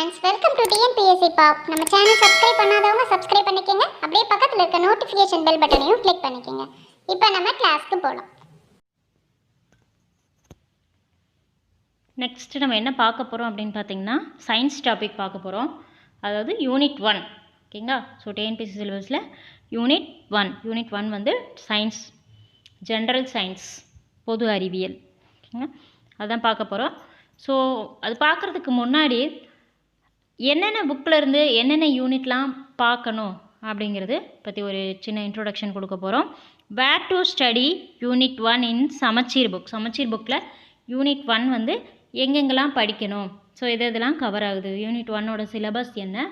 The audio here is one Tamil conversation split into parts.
friends, welcome to TNPSC Pop. நம்ம சேனல் சப்ஸ்கிரைப் பண்ணாதவங்க சப்ஸ்கிரைப் பண்ணிக்கங்க. அப்படியே பக்கத்துல இருக்க நோட்டிஃபிகேஷன் பெல் பட்டனையும் கிளிக் பண்ணிக்கங்க. இப்போ நம்ம கிளாஸ்க்கு போலாம். நெக்ஸ்ட் நம்ம என்ன பார்க்க போகிறோம் அப்படின்னு பார்த்தீங்கன்னா சயின்ஸ் டாபிக் பார்க்க போகிறோம். அதாவது யூனிட் 1 ஓகேங்களா. ஸோ டிஎன்பிஎஸ்சி சிலபஸில் யூனிட் ஒன் வந்து சயின்ஸ், ஜென்ரல் சயின்ஸ், பொது அறிவியல் ஓகேங்களா. அதுதான் பார்க்க போகிறோம். ஸோ அது பார்க்குறதுக்கு முன்னாடி என்னென்ன புக்கில் இருந்து என்னென்ன யூனிட்லாம் பார்க்கணும் அப்படிங்கிறது பற்றி ஒரு சின்ன இன்ட்ரோடக்ஷன் கொடுக்க போகிறோம். வேர் டு ஸ்டடி யூனிட் 1 இன் சமச்சீர் புக்கில் யூனிட் 1 வந்து எங்கெங்கெல்லாம் படிக்கணும், ஸோ இதெல்லாம் கவர் ஆகுது, யூனிட் 1ஓட சிலபஸ் என்ன,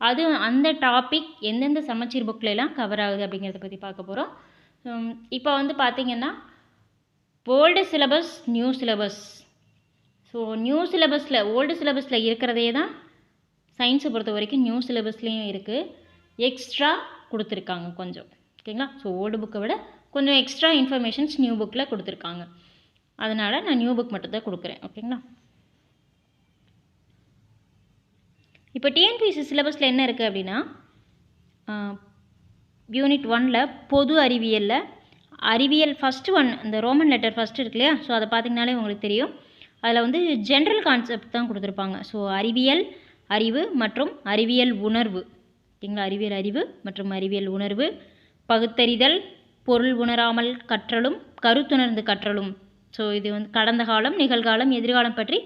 அது அந்த டாபிக் எந்தெந்த சமச்சீர் புக்கிலலாம் கவர் ஆகுது அப்படிங்கிறத பற்றி பார்க்க போகிறோம். இப்போ வந்து பார்த்திங்கன்னா old syllabus, new syllabus. So new சிலபஸில் ஓல்டு சிலபஸில் இருக்கிறதே தான் சயின்ஸை பொறுத்த வரைக்கும் நியூ சிலபஸ்லேயும் இருக்குது. எக்ஸ்ட்ரா கொடுத்துருக்காங்க கொஞ்சம் ஓகேங்களா. ஸோ ஓல்டு புக்கை விட கொஞ்சம் எக்ஸ்ட்ரா இன்ஃபர்மேஷன்ஸ் நியூ புக்கில் கொடுத்துருக்காங்க. அதனால் நான் நியூ புக் மட்டும் தான் கொடுக்குறேன் ஓகேங்களா. இப்போ டிஎன்பிஎஸ்சி சிலபஸில் என்ன இருக்குது அப்படின்னா யூனிட் 1ல் பொது அறிவியல் ஃபஸ்ட்டு ஒன், இந்த ரோமன் லெட்டர் ஃபஸ்ட்டு இருக்கு இல்லையா. ஸோ அதை பார்த்திங்கனாலே உங்களுக்கு தெரியும். அதில் வந்து ஜென்ரல் கான்செப்ட் தான் கொடுத்துருப்பாங்க. ஸோ அறிவு மற்றும் அறிவியல் உணர்வு ஓகேங்களா. அறிவியல் அறிவு மற்றும் அறிவியல் உணர்வு, பகுத்தறிதல், பொருள் உணராமல் கற்றலும் கருத்துணர்ந்து கற்றலும். ஸோ இது வந்து கடந்த காலம், நிகழ்காலம், எதிர்காலம் பற்றி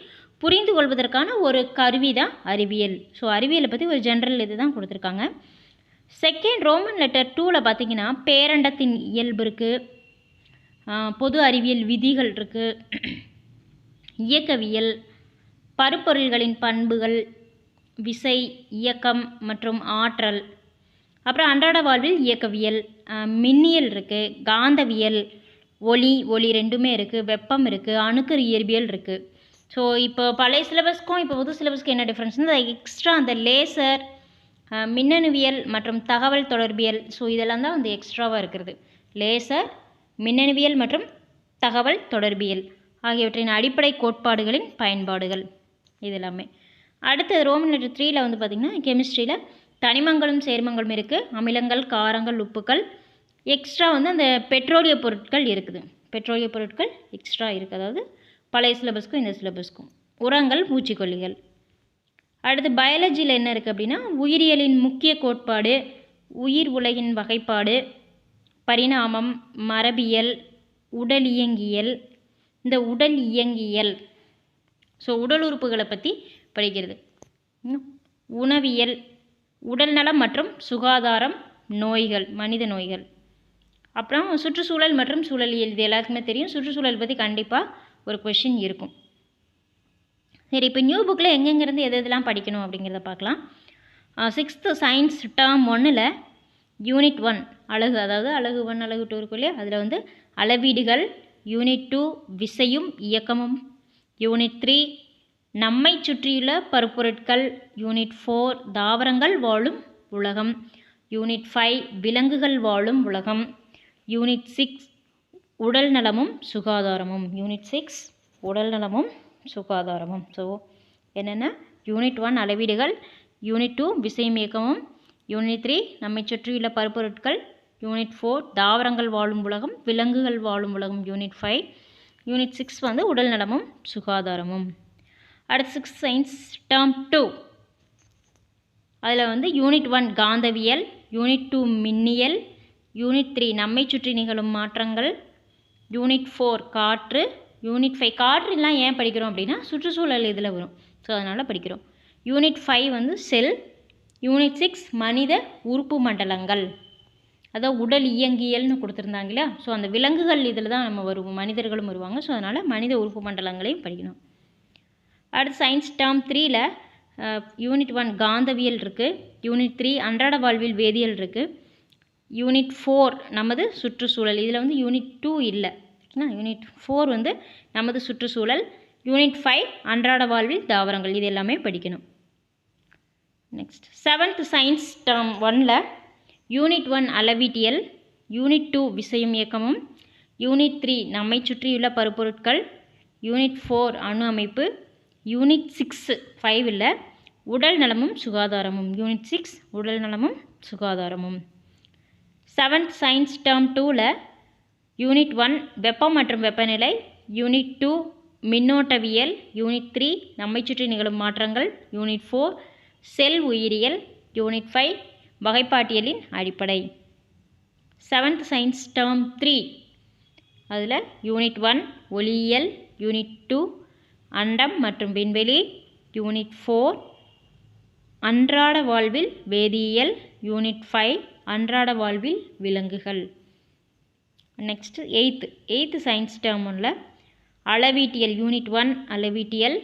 புரிந்து கொள்வதற்கான ஒரு கருவி தான் அறிவியல். ஸோ அறிவியலை பற்றி ஒரு ஜென்ரல் இது தான் கொடுத்துருக்காங்க. செகண்ட் ரோமன் லெட்டர் 2ல் பார்த்திங்கன்னா பேரண்டத்தின் இயல்பு இருக்குது, பொது அறிவியல் விதிகள் இருக்குது, இயக்கவியல், பருப்பொருள்களின் பண்புகள், விசை, இயக்கம் மற்றும் ஆற்றல், அப்புறம் அன்றாட வாழ்வில் இயக்கவியல், மின்னியல் இருக்குது, காந்தவியல், ஒளி ரெண்டுமே இருக்குது, வெப்பம் இருக்குது, அணுக்கரு இயற்பியல் இருக்குது. ஸோ இப்போ பழைய சிலபஸ்க்கும் இப்போ புது சிலபஸ்க்கும் என்ன டிஃப்ரென்ஸ்னா எக்ஸ்ட்ரா அந்த லேசர், மின்னணுவியல் மற்றும் தகவல் தொடர்பியல், ஸோ இதெல்லாம் தான் வந்து எக்ஸ்ட்ராவாக இருக்கிறது. லேசர், மின்னணுவியல் மற்றும் தகவல் தொடர்பியல் ஆகியவற்றின் அடிப்படை கோட்பாடுகளின் பயன்பாடுகள் இதெல்லாமே. அடுத்தது ரோமன் லெட்டர் 3ல் வந்து பார்த்திங்கன்னா கெமிஸ்ட்ரியில் தனிமங்களும் சேர்மங்களும் இருக்குது, அமிலங்கள், காரங்கள், உப்புக்கள், எக்ஸ்ட்ரா வந்து அந்த பெட்ரோலிய பொருட்கள் இருக்குது. பெட்ரோலிய பொருட்கள் எக்ஸ்ட்ரா இருக்குது, அதாவது பழைய சிலபஸ்க்கும் இந்த சிலபஸ்க்கும். உரங்கள், பூச்சிக்கொல்லிகள். அடுத்து பயாலஜியில் என்ன இருக்குது அப்படின்னா உயிரியலின் முக்கிய கோட்பாடு, உயிர் உலகின் வகைப்பாடு, பரிணாமம், மரபியல், உடல் இயங்கியல், ஸோ உடல் உறுப்புகளை பற்றி படிக்கிறது. உணவியல், உடல் நலம் மற்றும் சுகாதாரம், நோய்கள், மனித நோய்கள். அப்புறம் சுற்றுச்சூழல் மற்றும் சூழலியல், இது எல்லாருக்குமே தெரியும். சுற்றுச்சூழல் பற்றி கண்டிப்பாக ஒரு கொஷின் இருக்கும். சரி, இப்போ நியூ புக்கில் எங்கெங்கேருந்து எதெல்லாம் படிக்கணும் அப்படிங்கிறத பார்க்கலாம். 6th சயின்ஸ் டேர்ம் 1ல் யூனிட் 1 அழகு, அதாவது அழகு 1 அழகு 2 இருக்கும் இல்லையா, அதில் வந்து அளவீடுகள், யூனிட் 2 விசையும் இயக்கமும், யூனிட் 3 நம்மை சுற்றியுள்ள பருப்பொருட்கள், யூனிட் 4 தாவரங்கள் வாழும் உலகம், யூனிட் 5 விலங்குகள் வாழும் உலகம், யூனிட் 6 உடல் நலமும் சுகாதாரமும், யூனிட் 6 உடல் நலமும் சுகாதாரமும். ஸோ என்னென்ன யூனிட் 1 அளவீடுகள், யூனிட் 2 விசையும் இயக்கமும், யூனிட் 3 நம்மை சுற்றியுள்ள பருப்பொருட்கள், யூனிட் 4 தாவரங்கள் வாழும் உலகம், விலங்குகள் வாழும் உலகம், யூனிட் 5, யூனிட் 6 வந்து உடல் நலமும் சுகாதாரமும். அடுத்து 6th சயின்ஸ் டேர்ம் 2, அதில் வந்து யூனிட் 1 காந்தவியல், யூனிட் 2 மின்னியல், யூனிட் 3 நம்மை சுற்றி நிகழும் மாற்றங்கள், யூனிட் 4 காற்று, யூனிட் 5 காற்றுலாம் ஏன் படிக்கிறோம் அப்படின்னா சுற்றுச்சூழல் இதில் வரும், ஸோ அதனால் படிக்கிறோம். யூனிட் 5 வந்து செல், யூனிட் 6 மனித உறுப்பு மண்டலங்கள், அதாவது உடல் இயங்கியல்னு கொடுத்துருந்தாங்க இல்லையா. ஸோ அந்த விலங்குகள் இதில் தான் நம்ம வருவோம், மனிதர்களும் வருவாங்க. ஸோ அதனால் மனித உறுப்பு மண்டலங்களையும் படிக்கணும். அடுத்து சயின்ஸ் டேர்ம் 3ல் யூனிட் 1 காந்தவியல் இருக்குது, யூனிட் 3 அன்றாட வாழ்வில் வேதியியல் இருக்குது, யூனிட் 4 நமது சுற்றுச்சூழல், இதில் வந்து யூனிட் 2 இல்லை, யூனிட் 4 வந்து நமது சுற்றுச்சூழல், யூனிட் 5 அன்றாட வாழ்வில் தாவரங்கள், இது எல்லாமே படிக்கணும். நெக்ஸ்ட் 7th சயின்ஸ் டேர்ம் 1ல் யூனிட் 1 அளவீட்டியல், யூனிட் 2 விசையும் இயக்கமும், யூனிட் 3 நம்மை சுற்றியுள்ள பருப்பொருட்கள், யூனிட் 4 அணு அமைப்பு, யூனிட் 6 5 இல்லை உடல் நலமும் சுகாதாரமும். யூனிட் 6 உடல் நலமும் சுகாதாரமும். 7th சயின்ஸ் டேர்ம் 2ல் யூனிட் 1 வெப்பம் மற்றும் வெப்பநிலை, யூனிட் 2 மின்னோட்டவியல், யூனிட் 3 நம்மை சுற்றி நிகழும் மாற்றங்கள், யூனிட் 4 செல் உயிரியல், யூனிட் 5 வகைப்பாட்டியலின் அடிப்படை. 7th சயின்ஸ் டேர்ம் 3 அதில் யூனிட் 1 ஒளியியல், யூனிட் 2 அண்டம் மற்றும் விண்வெளி, யூனிட் 4 அன்றாட வாழ்வில் வேதியியல், யூனிட் 5 அன்றாட வாழ்வில் விலங்குகள். நெக்ஸ்ட் 8th சயின்ஸ் டேர்ம் 1ல் அளவீட்டியல், யூனிட் 1 அளவீட்டியல்,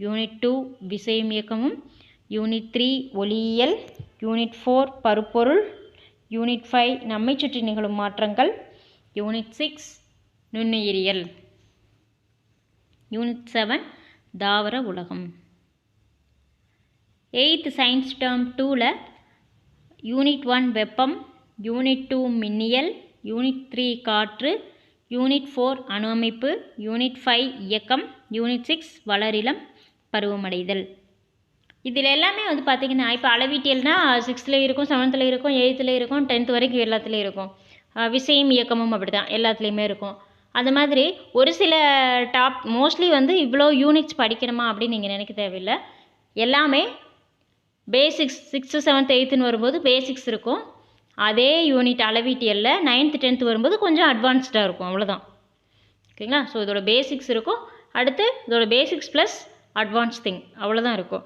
யூனிட் 2 விசையும் இயக்கமும், யூனிட் 3 ஒளியியல், யூனிட் 4 பருப்பொருள், யூனிட் 5 நம்மை சுற்றி நிகழும் மாற்றங்கள், யூனிட் 6 நுண்ணுயிரியல், யூனிட் 7 தாவர உலகம். 8th சயின்ஸ் டேர்ம் 2ல் யூனிட் 1 வெப்பம், யூனிட் 2 மின்னியல், யூனிட் 3 காற்று, யூனிட் 4 அணு அமைப்பு, யூனிட் 5 இயக்கம், யூனிட் 6 வளரிளம் பருவமடைதல். இதில் எல்லாமே வந்து பார்த்திங்கன்னா இப்போ அளவீட்டியல்னா 6th இருக்கும், 7th இருக்கும், 8th இருக்கும், 10th வரைக்கும் எல்லாத்துலேயும் இருக்கும். விசையும் இயக்கமும் அப்படி தான் எல்லாத்துலேயுமே இருக்கும். அந்த மாதிரி ஒரு சில மோஸ்ட்லி வந்து இவ்வளோ யூனிட்ஸ் படிக்கணுமா அப்படின்னு நீங்கள் நினைக்க தேவையில்லை. எல்லாமே பேசிக்ஸ் 6th 7th 8th வரும்போது பேசிக்ஸ் இருக்கும். அதே யூனிட் அளவீட்டியலில் 9th 10th வரும்போது கொஞ்சம் அட்வான்ஸ்டாக இருக்கும், அவ்வளோதான். ஓகேங்களா? ஸோ இதோட பேசிக்ஸ் இருக்கும், அடுத்து இதோட பேசிக்ஸ் ப்ளஸ் அட்வான்ஸ் திங் அவ்வளோதான் இருக்கும்.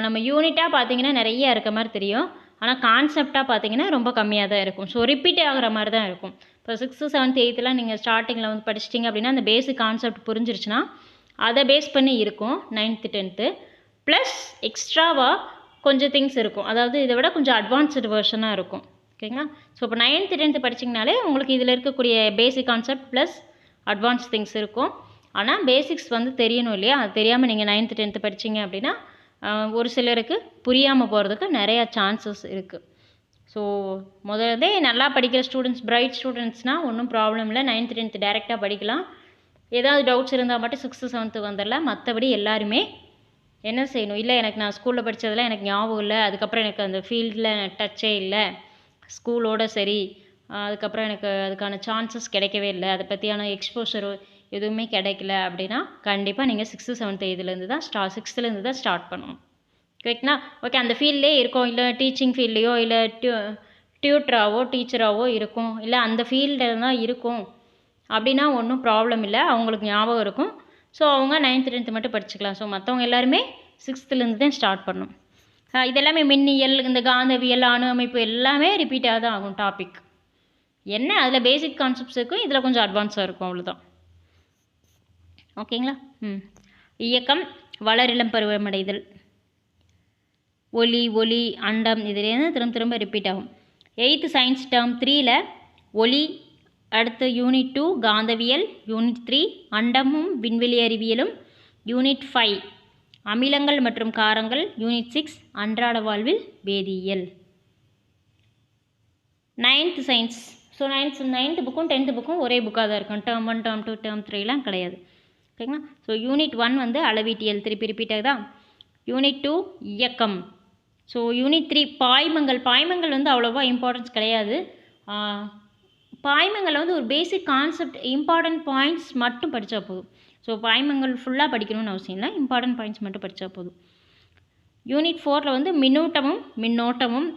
நம்ம யூனிட்டாக பார்த்தீங்கன்னா நிறைய இருக்க மாதிரி தெரியும், ஆனால் கான்செப்டாக பார்த்தீங்கன்னா ரொம்ப கம்மியாக தான் இருக்கும். ஸோ ரிப்பீட் ஆகிற மாதிரி தான் இருக்கும். இப்போ 6th 7th 8th நீங்கள் ஸ்டார்டிங்கில் வந்து படிச்சிட்டிங்க அப்படின்னா அந்த பேசிக் கான்செப்ட் புரிஞ்சிருச்சுன்னா அதை பேஸ் பண்ணி இருக்கும் 9th 10th ப்ளஸ் எக்ஸ்ட்ராவாக கொஞ்சம் திங்ஸ் இருக்கும். அதாவது இதை விட கொஞ்சம் அட்வான்ஸ்டு வெர்ஷனாக இருக்கும். ஓகேங்களா? ஸோ இப்போ 9th 10th படிச்சிங்கனாலே உங்களுக்கு இதில் இருக்கக்கூடிய basic concept plus advance things இருக்கும். ஆனால் பேசிக்ஸ் வந்து தெரியணும் இல்லையா? அது தெரியாமல் நீங்கள் 9th 10th படிச்சிங்க அப்படின்னா ஒரு சிலருக்கு புரியாமல் போகிறதுக்கு நிறையா சான்சஸ் இருக்குது. ஸோ முதல்ல நல்லா படிக்கிற ஸ்டூடெண்ட்ஸ், பிரைட் ஸ்டூடெண்ட்ஸ்னால் ஒன்றும் ப்ராப்ளம் இல்லை, 9th 10th டைரெக்டாக படிக்கலாம். ஏதாவது டவுட்ஸ் இருந்தால் மட்டும் 6th 7th வந்துடலாம். மற்றபடி எல்லாருமே என்ன செய்யணும், இல்லை எனக்கு நான் ஸ்கூலில் படித்ததெல்லாம் எனக்கு ஞாபகம் இல்லை, அதுக்கப்புறம் எனக்கு அந்த ஃபீல்டில் டச்சே இல்லை, ஸ்கூலோட சரி, அதுக்கப்புறம் எனக்கு அதுக்கான சான்சஸ் கிடைக்கவே இல்லை, அதை பற்றியான எக்ஸ்போஷர் எதுவுமே கிடைக்கல அப்படின்னா கண்டிப்பாக நீங்கள் 6th 7th 8th தான் 6th தான் ஸ்டார்ட் பண்ணணும். கரெக்ட்னா? ஓகே, அந்த ஃபீல்டே இருக்கும், இல்லை டீச்சிங் ஃபீல்ட்லேயோ இல்லை டியூட்டராகவோ டீச்சராகவோ இருக்கும், இல்லை அந்த ஃபீல்டில் தான் இருக்கும் அப்படின்னா ஒன்றும் ப்ராப்ளம் இல்லை, அவங்களுக்கு ஞாபகம் இருக்கும். ஸோ அவங்க 9th 10th மட்டும் படிச்சுக்கலாம். ஸோ மற்றவங்க எல்லாருமே 6th தான் ஸ்டார்ட் பண்ணணும். இதெல்லாமே மின்னியல், இந்த காந்தவியல், அணு அமைப்பு எல்லாமே ரிப்பீட்டாக தான் ஆகும் டாபிக். என்ன அதில் பேசிக் கான்செப்ட்ஸ் இருக்கும், இதில் கொஞ்சம் அட்வான்ஸாக இருக்கும், அவ்வளோதான். ஓகேங்களா? இயக்கம், வளரிளம் பருவமடைதல், ஒளி அண்டம், இதிலேருந்து திரும்ப ரிப்பீட் ஆகும். 8th சயின்ஸ் டேர்ம் 3ல் ஒளி, அடுத்து யூனிட் 2 காந்தவியல், யூனிட் 3 அண்டமும் விண்வெளி அறிவியலும், யூனிட் 5 அமிலங்கள் மற்றும் காரங்கள், யூனிட் 6 அன்றாட வாழ்வில் வேதியியல். 9th science. ஸோ 9th புக்கும் 10th புக்கும் ஒரே புக்காக தான் இருக்கும். டேர்ம் 1 டேர்ம் 2 டேர்ம் 3லாம் கிடையாது. ஓகேங்களா? ஸோ யூனிட் 1 வந்து அளவீட்டியல், திருப்பி ரிப்பீட் ஆகுதா. யூனிட் 2 இயக்கம். ஸோ யூனிட் 3 பாய்மங்கள் வந்து அவ்வளோவா இம்பார்ட்டன்ஸ் கிடையாது. பாய்மங்கள் வந்து ஒரு பேசிக் கான்செப்ட், இம்பார்ட்டன்ட் பாயிண்ட்ஸ் மட்டும் படித்தா போதும். ஸோ பாய்மங்கள் ஃபுல்லாக படிக்கணும்னு அவசியம் இல்லை, இம்பார்ட்டன்ட் பாயிண்ட்ஸ் மட்டும் படித்தா போதும். யூனிட் 4ல் வந்து மின்னோட்டமும்,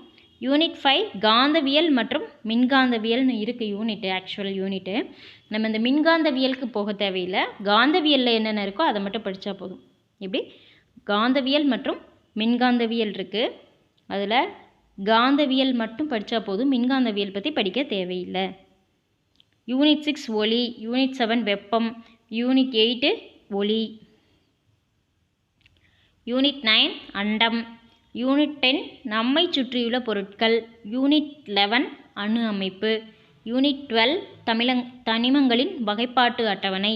யூனிட் 5 காந்தவியல் மற்றும் மின்காந்தவியல்னு இருக்குது யூனிட்டு, ஆக்சுவல் யூனிட்டு. நம்ம இந்த மின்காந்தவியலுக்கு போக தேவையில்லை, காந்தவியலில் என்னென்ன இருக்கோ அதை மட்டும் படித்தா போதும். இப்படி காந்தவியல் மற்றும் மின்காந்தவியல் இருக்குது, அதில் காந்தவியல் மட்டும் படித்தா போதும், மின்காந்தவியல் பற்றி படிக்க தேவையில்லை. யூனிட் 6 ஒளி, யூனிட் 7 வெப்பம், யூனிட் 8 ஒளி, யூனிட் 9 அண்டம், யூனிட் 10 நம்மை சுற்றியுள்ள பொருட்கள், யூனிட் 11 அணு அமைப்பு, யூனிட் 12 தனிமங்களின் வகைப்பாட்டு அட்டவணை,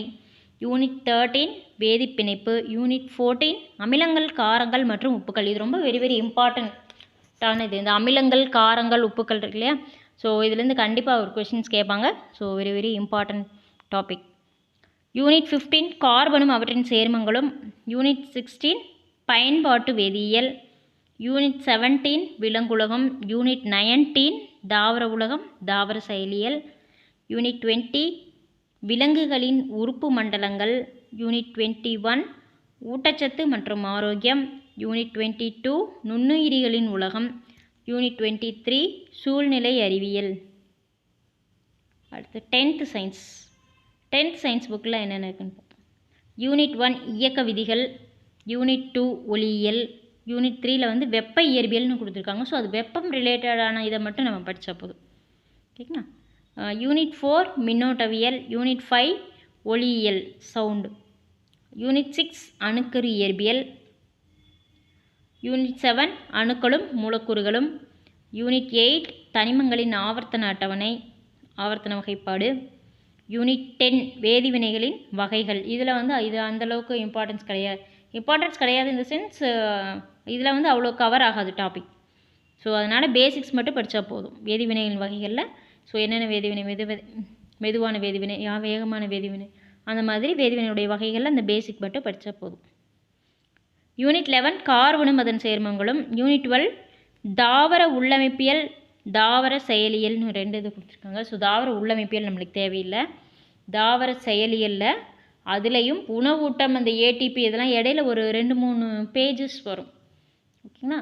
யூனிட் 13 வேதிப்பிணைப்பு, யூனிட் 14 அமிலங்கள், காரங்கள் மற்றும் உப்புக்கள். இது ரொம்ப வெரி இம்பார்ட்டண்ட்டானது. இந்த அமிலங்கள், காரங்கள், உப்புக்கள் இருக்கு இல்லையா? ஸோ இதுலேருந்து கண்டிப்பாக ஒரு கொஷின்ஸ் கேட்பாங்க. So very important topic. Unit 15 கார்பனும் அவற்றின் சேர்மங்களும், யூனிட் 16 பயன்பாட்டு வேதியியல், யூனிட் 17 விலங்குலகம், யூனிட் 19 தாவர உலகம் தாவர செயலியல், யூனிட் 20 விலங்குகளின் உறுப்பு மண்டலங்கள், யூனிட் 21 ஊட்டச்சத்து மற்றும் ஆரோக்கியம், யூனிட் 22 நுண்ணுயிரிகளின் உலகம், யூனிட் 23 சூழ்நிலை அறிவியல். அடுத்து 10th சயின்ஸ் புக்கில் என்னென்ன இருக்குன்னு பார்ப்போம். யூனிட் 1 இயக்க விதிகள், யூனிட் 2 ஒளியியல், யூனிட் 3ல் வந்து வெப்ப இயற்பியல்னு கொடுத்துருக்காங்க. ஸோ அது வெப்பம் ரிலேட்டடான இதை மட்டும் நம்ம படித்தா போதும். ஓகேங்களா. யூனிட் 4 மின்னோட்டவியல், யூனிட் 5 ஒளியியல் சவுண்டு, யூனிட் 6 அணுக்கரு இயற்பியல், யூனிட் 7 அணுக்களும் மூலக்கூறுகளும், யூனிட் 8 தனிமங்களின் ஆவர்த்தன அட்டவணை ஆவர்த்தன வகைப்பாடு, யூனிட் 10 வேதிவினைகளின் வகைகள். இதில் வந்து இது அந்தளவுக்கு இம்பார்ட்டன்ஸ் கிடையாது இந்த சென்ஸ் இதில் வந்து அவ்வளோ கவர் ஆகாது டாபிக். ஸோ அதனால் பேசிக்ஸ் மட்டும் படித்தா போதும். வேதிவினைகளின் வகைகளில் ஸோ என்னென்ன வேதிவினை, மெதுவான வேதிவினை, வேகமான வேதிவினை, அந்த மாதிரி வேதிவினையுடைய வகைகளில் அந்த பேசிக் மட்டும் படித்தா போதும். யூனிட் 11 கார்பனும் அதன் சேர்மங்களும், யூனிட் 12 தாவர உள்ளமைப்பியல் தாவர செயலியல்னு 2 இது கொடுத்துருக்காங்க. ஸோ தாவர உள்ளமைப்பியல் நம்மளுக்கு தேவையில்லை. தாவர செயலியலில் அதுலேயும் உணவூட்டம், அந்த ஏடிபி இதெல்லாம் இடையில ஒரு 2-3 பேஜஸ் வரும். ஓகேங்களா.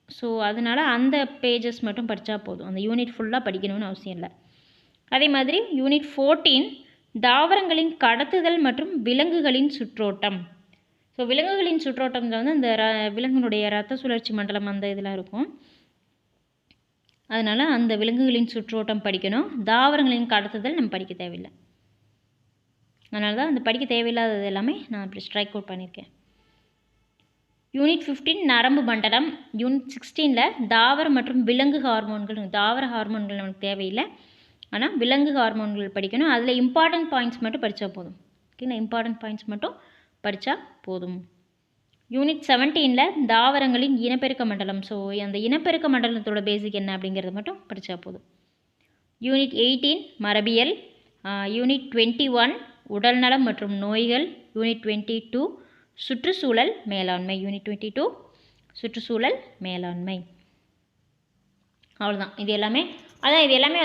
ஸோ அதனால் அந்த பேஜஸ் மட்டும் படித்தா போதும். அந்த யூனிட் ஃபுல்லாக படிக்கணும்னு அவசியம் இல்லை. அதே மாதிரி யூனிட் 14 தாவரங்களின் கடத்துதல் மற்றும் விலங்குகளின் சுற்றோட்டம். ஸோ விலங்குகளின் சுற்றோட்டம்ல வந்து அந்த விலங்குனுடைய இரத்த சுழற்சி மண்டலம் அந்த இதெல்லாம் இருக்கும். அதனால் அந்த விலங்குகளின் சுற்றோட்டம் படிக்கணும். தாவரங்களின் கடத்துதல் நம்ம படிக்க தேவையில்லை. அதனால தான் அந்த படிக்க தேவையில்லாதது எல்லாமே நான் இப்படி ஸ்ட்ரைக் அவுட் பண்ணியிருக்கேன். யூனிட் 15 நரம்பு மண்டலம், யூனிட் 16ல் தாவர மற்றும் விலங்கு ஹார்மோன்கள். தாவர ஹார்மோன்கள் நமக்கு தேவையில்லை, ஆனால் விலங்கு ஹார்மோன்கள் படிக்கணும். அதில் இம்பார்ட்டன்ட் பாயிண்ட்ஸ் மட்டும் படித்தா போதும். ஓகேங்களா. இம்பார்ட்டன்ட் பாயிண்ட்ஸ் மட்டும் படித்தா போதும். யூனிட் 17ல் தாவரங்களின் இனப்பெருக்க மண்டலம். ஸோ அந்த இனப்பெருக்க மண்டலத்தோட பேசிக் என்ன அப்படிங்கிறத மட்டும் படித்தா போதும். யூனிட் 18 மரபியல், யூனிட் 21 உடல்நலம் மற்றும் நோய்கள், யூனிட் 22 சுற்றுச்சூழல் மேலாண்மை, யூனிட் 22 சுற்றுச்சூழல் மேலாண்மை. அவ்வளோதான். இது எல்லாமே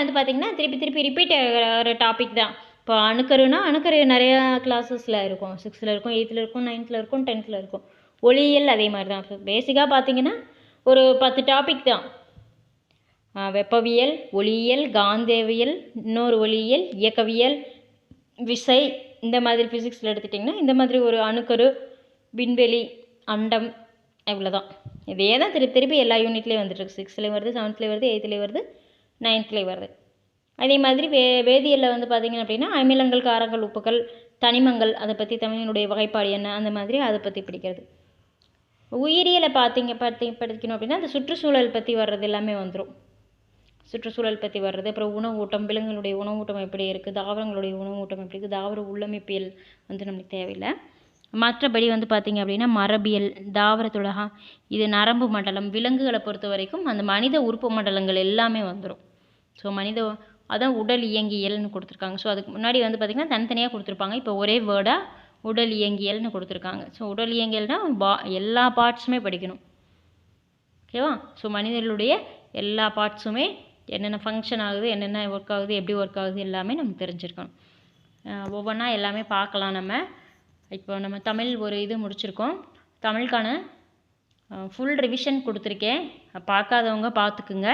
வந்து பார்த்திங்கன்னா திருப்பி ரிப்பீட் ஆகிற டாபிக் தான். இப்போ அணுக்கரு நிறையா கிளாஸஸில் இருக்கும். 6ல் இருக்கும், 8ல் இருக்கும், 9ல் இருக்கும், 10ல் இருக்கும். ஒளியியல் அதே மாதிரி தான். பேசிக்காக பார்த்திங்கன்னா ஒரு 10 டாபிக் தான். வெப்பவியல், ஒளியியல், காந்தவியல், இன்னொரு ஒளியியல், இயக்கவியல், விசை, இந்த மாதிரி ஃபிசிக்ஸில் எடுத்துட்டிங்கன்னா இந்த மாதிரி ஒரு அணுக்கரு, விண்வெளி, அண்டம், இவ்வளோ தான். இதே தான் திருப்பி எல்லா யூனிட்லேயும் வந்துட்டுருக்கு. 6லேயும் வருது, 7த்லேயும் வருது, 8லேயும் வருது, 9த்லேயும் வருது. அதே மாதிரி வேதியியலில் வந்து பார்த்திங்க அப்படின்னா அமிலங்கள், காரங்கள், உப்புகள், தனிமங்கள், அதை பற்றி தமிழினுடைய வகைப்பாடு என்ன, அந்த மாதிரி அதை பற்றி படிக்கிறது. உயிரியலை படிக்கணும் அப்படின்னா அந்த சுற்றுச்சூழல் பற்றி வர்றது எல்லாமே வந்துடும். சுற்றுச்சூழல் பற்றி வர்றது, அப்புறம் உணவூட்டம், விலங்குகளுடைய உணவூட்டம் எப்படி இருக்குது, தாவரங்களுடைய உணவூட்டம் எப்படி இருக்குது, தாவர உள்ளமைப்பியல் வந்து நம்மளுக்கு தேவையில்லை. மற்றபடி வந்து பார்த்திங்க அப்படின்னா மரபியல், தாவரத்தோட இது நரம்பு மண்டலம், விலங்குகளை பொறுத்த வரைக்கும் அந்த மனித உறுப்பு மண்டலங்கள் எல்லாமே வந்துடும். ஸோ அதான் உடல் இயங்கியல்னு கொடுத்துருக்காங்க. ஸோ அதுக்கு முன்னாடி வந்து பார்த்திங்கன்னா தனித்தனியாக கொடுத்துருப்பாங்க. இப்போ ஒரே வேர்டாக உடல் இயங்கியல்னு கொடுத்துருக்காங்க. ஸோ உடல் இயங்கியல்னால் எல்லா பார்ட்ஸுமே படிக்கணும். ஓகேவா. ஸோ மனிதர்களுடைய எல்லா பார்ட்ஸுமே என்னென்ன ஃபங்க்ஷன் ஆகுது, என்னென்ன ஒர்க் ஆகுது, எப்படி ஒர்க் ஆகுது எல்லாமே நமக்கு தெரிஞ்சிருக்கணும். ஒவ்வொன்றா எல்லாமே பார்க்கலாம். நம்ம தமிழ் ஒரு இது முடிச்சிருக்கோம். தமிழுக்கான ஃபுல் ரிவிஷன் கொடுத்துருக்கேன். பார்க்காதவங்க பார்த்துக்குங்க.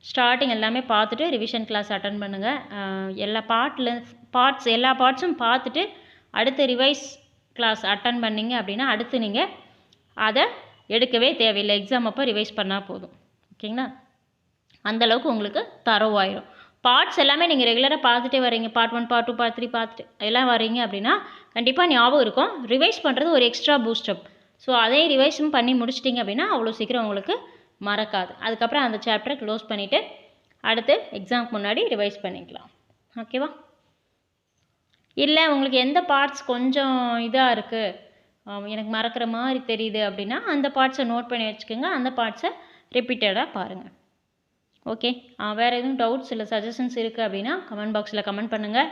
ஸ்டார்டிங் எல்லாமே பார்த்துட்டு ரிவிஷன் கிளாஸ் அட்டன் பண்ணுங்கள். எல்லா பார்ட்ஸும் பார்த்துட்டு அடுத்து ரிவைஸ் கிளாஸ் அட்டன் பண்ணிங்க அப்படின்னா அடுத்து நீங்கள் அதை எடுக்கவே தேவையில்லை. எக்ஸாம் அப்போ ரிவைஸ் பண்ணால் போதும். ஓகேங்களா. அந்தளவுக்கு உங்களுக்கு தரவாயிரும். பார்ட்ஸ் எல்லாமே நீங்கள் ரெகுலராக பார்த்துட்டே வரீங்க. பார்ட் 1, பார்ட் 2, பார்ட் 3 பார்த்துட்டு எல்லாம் வரீங்க அப்படின்னா கண்டிப்பாக ஞாபகம் இருக்கும். ரிவைஸ் பண்ணுறது ஒரு எக்ஸ்ட்ரா பூஸ்டப். ஸோ அதே ரிவைஸும் பண்ணி முடிச்சிட்டிங்க அப்படின்னா அவ்வளோ சீக்கிரம் உங்களுக்கு மறக்காது. அதுக்கப்புறம் அந்த சாப்டரை க்ளோஸ் பண்ணிவிட்டு அடுத்து எக்ஸாமுக்கு முன்னாடி ரிவைஸ் பண்ணிக்கலாம். ஓகேவா. இல்லை உங்களுக்கு எந்த பார்ட்ஸ் கொஞ்சம் இதாக இருக்குது, எனக்கு மறக்கிற மாதிரி தெரியுது அப்படின்னா அந்த பார்ட்ஸை நோட் பண்ணி வச்சுக்கோங்க. அந்த பார்ட்ஸை ரிப்பீட்டடாக பாருங்கள். ஓகே. வேறு எதுவும் டவுட்ஸ் இல்லை சஜஷன்ஸ் இருக்குது அப்படின்னா கமெண்ட் பாக்ஸில் கமெண்ட் பண்ணுங்கள்.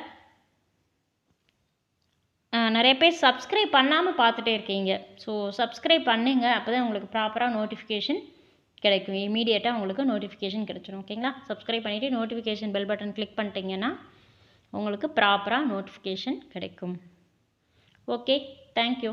நிறைய பேர் சப்ஸ்கிரைப் பண்ணாமல் பார்த்துட்டே இருக்கீங்க. ஸோ சப்ஸ்கிரைப் பண்ணுங்க. அப்போ தான் உங்களுக்கு ப்ராப்பராக நோட்டிஃபிகேஷன் கிடைக்கும். இமீடியட்டாக உங்களுக்கு நோட்டிஃபிகேஷன் கிடைச்சிடும். ஓகேங்களா? சப்ஸ்கிரைப் பண்ணிவிட்டு நோட்டிஃபிகேஷன் பெல் பட்டன் கிளிக் பண்ணிட்டீங்கன்னா உங்களுக்கு ப்ராப்பராக நோட்டிஃபிகேஷன் கிடைக்கும். Okay, thank you.